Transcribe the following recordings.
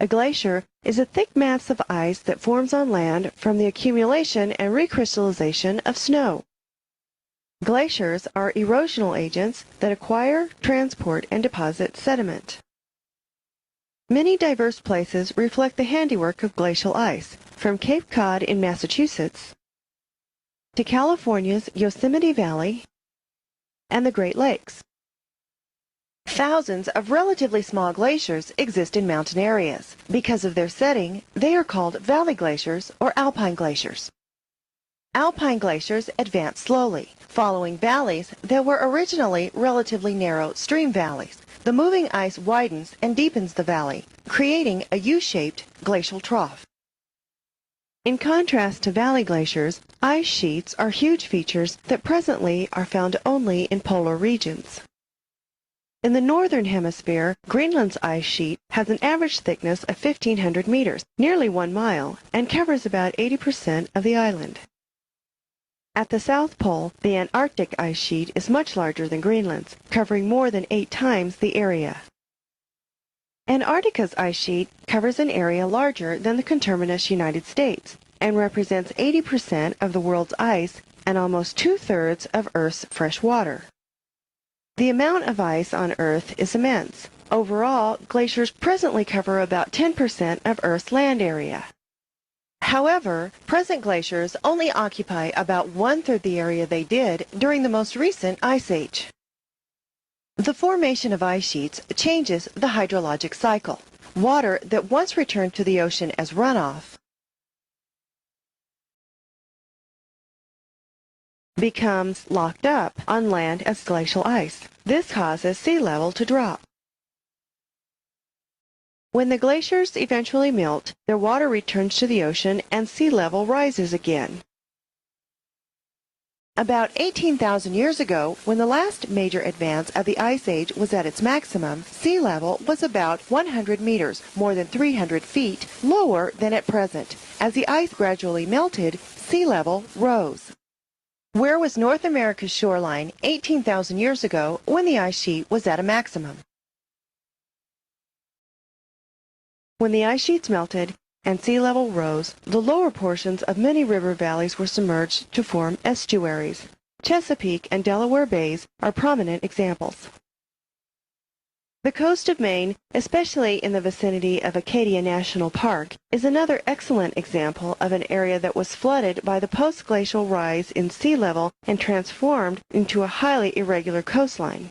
A glacier is a thick mass of ice that forms on land from the accumulation and recrystallization of snow. Glaciers are erosional agents that acquire, transport, and deposit sediment. Many diverse places reflect the handiwork of glacial ice, from Cape Cod in Massachusetts to California's Yosemite Valley and the Great Lakes. Thousands of relatively small glaciers exist in mountain areas. Because of their setting, they are called valley glaciers or alpine glaciers. Alpine glaciers advance slowly, following valleys that were originally relatively narrow stream valleys. The moving ice widens and deepens the valley, creating a U-shaped glacial trough. In contrast to valley glaciers, ice sheets are huge features that presently are found only in polar regions. In the northern hemisphere, Greenland's ice sheet has an average thickness of 1,500 meters, nearly 1 mile, and covers about 80% of the island. At the South Pole, the Antarctic ice sheet is much larger than Greenland's, covering more than 8 times the area. Antarctica's ice sheet covers an area larger than the conterminous United States and represents 80% of the world's ice and almost 2/3 of Earth's fresh water. The amount of ice on Earth is immense. Overall, glaciers presently cover about 10% of Earth's land area. However, present glaciers only occupy about 1/3 the area they did during the most recent ice age. The formation of ice sheets changes the hydrologic cycle. Water that once returned to the ocean as runoff becomes locked up on land as glacial ice. This causes sea level to drop. When the glaciers eventually melt, their water returns to the ocean and sea level rises again. About 18,000 years ago, when the last major advance of the Ice Age was at its maximum, sea level was about 100 meters, more than 300 feet, lower than at present. As the ice gradually melted, sea level rose. Where was North America's shoreline 18,000 years ago when the ice sheet was at a maximum? When the ice sheets melted and sea level rose, the lower portions of many river valleys were submerged to form estuaries. Chesapeake and Delaware Bays are prominent examples. The coast of Maine, especially in the vicinity of Acadia National Park, is another excellent example of an area that was flooded by the post-glacial rise in sea level and transformed into a highly irregular coastline.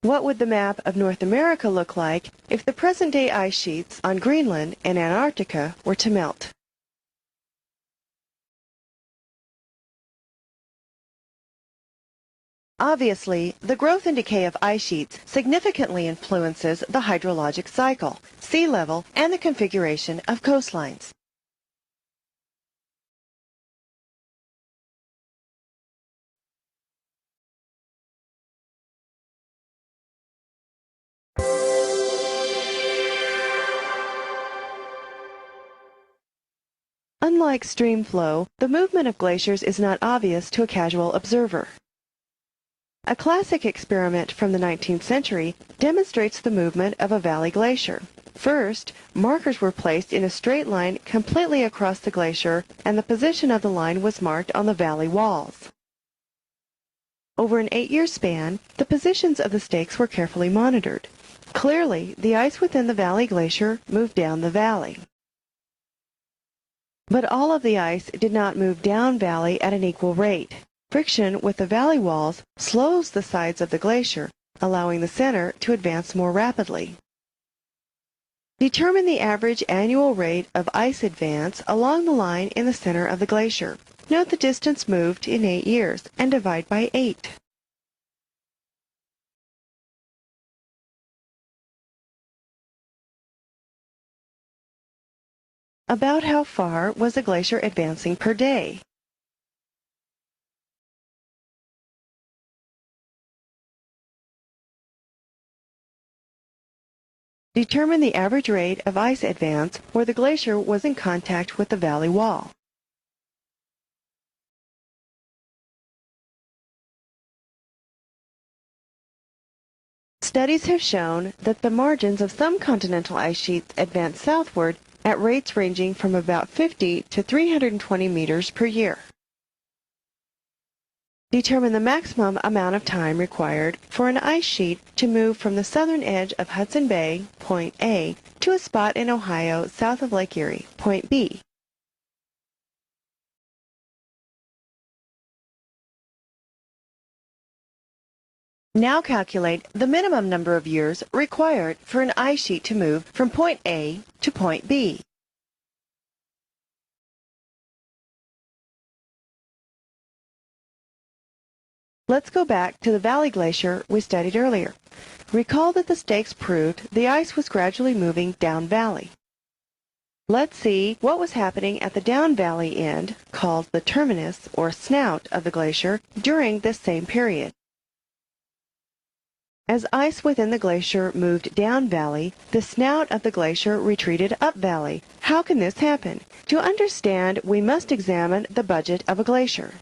What would the map of North America look like if the present-day ice sheets on Greenland and Antarctica were to melt? Obviously, the growth and decay of ice sheets significantly influences the hydrologic cycle, sea level, and the configuration of coastlines. Unlike stream flow, the movement of glaciers is not obvious to a casual observer. A classic experiment from the 19th century demonstrates the movement of a valley glacier. First, markers were placed in a straight line completely across the glacier, and the position of the line was marked on the valley walls. Over an 8-year span, the positions of the stakes were carefully monitored. Clearly, the ice within the valley glacier moved down the valley. But all of the ice did not move down valley at an equal rate. Friction with the valley walls slows the sides of the glacier, allowing the center to advance more rapidly. Determine the average annual rate of ice advance along the line in the center of the glacier. Note the distance moved in 8 years and divide by 8. About how far was the glacier advancing per day? Determine the average rate of ice advance where the glacier was in contact with the valley wall. Studies have shown that the margins of some continental ice sheets advance southward at rates ranging from about 50 to 320 meters per year. Determine the maximum amount of time required for an ice sheet to move from the southern edge of Hudson Bay, point A, to a spot in Ohio south of Lake Erie, point B. Now calculate the minimum number of years required for an ice sheet to move from point A to point B. Let's go back to the Valley Glacier we studied earlier. Recall that the stakes proved the ice was gradually moving down valley. Let's see what was happening at the down valley end, called the terminus or snout of the glacier, during this same period. As ice within the glacier moved down valley, the snout of the glacier retreated up valley. How can this happen? To understand, we must examine the budget of a glacier.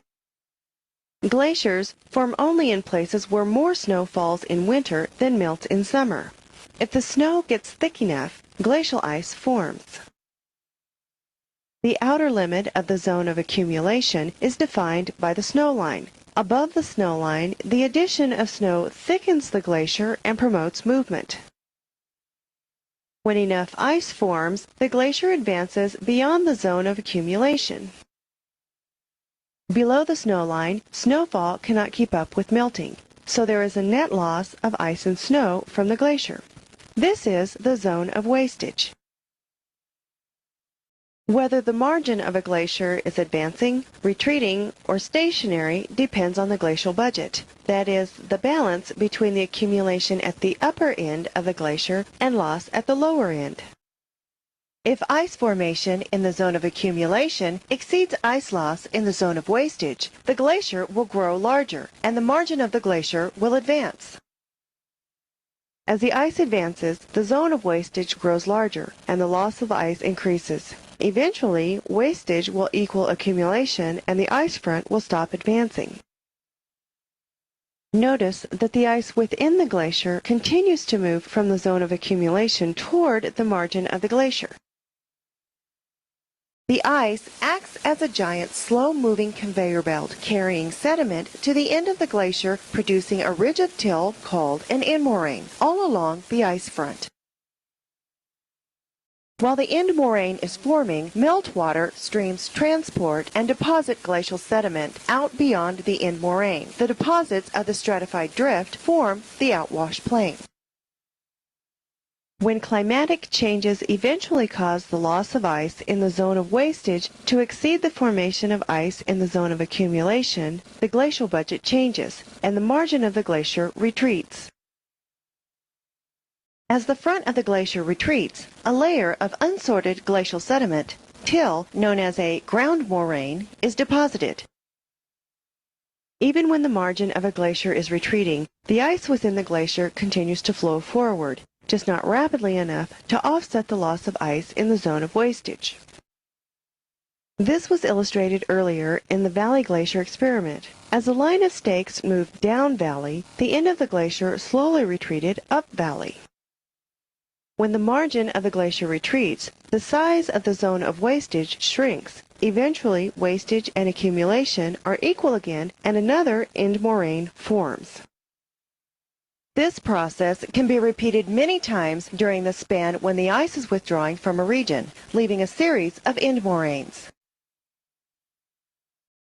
Glaciers form only in places where more snow falls in winter than melts in summer. If the snow gets thick enough, glacial ice forms. The outer limit of the zone of accumulation is defined by the snow line. Above the snow line, the addition of snow thickens the glacier and promotes movement. When enough ice forms, the glacier advances beyond the zone of accumulation. Below the snow line, snowfall cannot keep up with melting, so there is a net loss of ice and snow from the glacier. This is the zone of wastage. Whether the margin of a glacier is advancing, retreating, or stationary depends on the glacial budget, that is, the balance between the accumulation at the upper end of the glacier and loss at the lower end. If ice formation in the zone of accumulation exceeds ice loss in the zone of wastage, the glacier will grow larger, and the margin of the glacier will advance. As the ice advances, the zone of wastage grows larger, and the loss of ice increases. Eventually, wastage will equal accumulation, and the ice front will stop advancing. Notice that the ice within the glacier continues to move from the zone of accumulation toward the margin of the glacier. The ice acts as a giant slow-moving conveyor belt carrying sediment to the end of the glacier, producing a ridge of till called an end moraine all along the ice front. While the end moraine is forming, meltwater streams transport and deposit glacial sediment out beyond the end moraine. The deposits of the stratified drift form the outwash plain. When climatic changes eventually cause the loss of ice in the zone of wastage to exceed the formation of ice in the zone of accumulation, the glacial budget changes, and the margin of the glacier retreats. As the front of the glacier retreats, a layer of unsorted glacial sediment, till, known as a ground moraine, is deposited. Even when the margin of a glacier is retreating, the ice within the glacier continues to flow forward, just not rapidly enough to offset the loss of ice in the zone of wastage. This was illustrated earlier in the Valley Glacier experiment. As the line of stakes moved down valley, the end of the glacier slowly retreated up valley. When the margin of the glacier retreats, the size of the zone of wastage shrinks. Eventually, wastage and accumulation are equal again, and another end moraine forms. This process can be repeated many times during the span when the ice is withdrawing from a region, leaving a series of end moraines.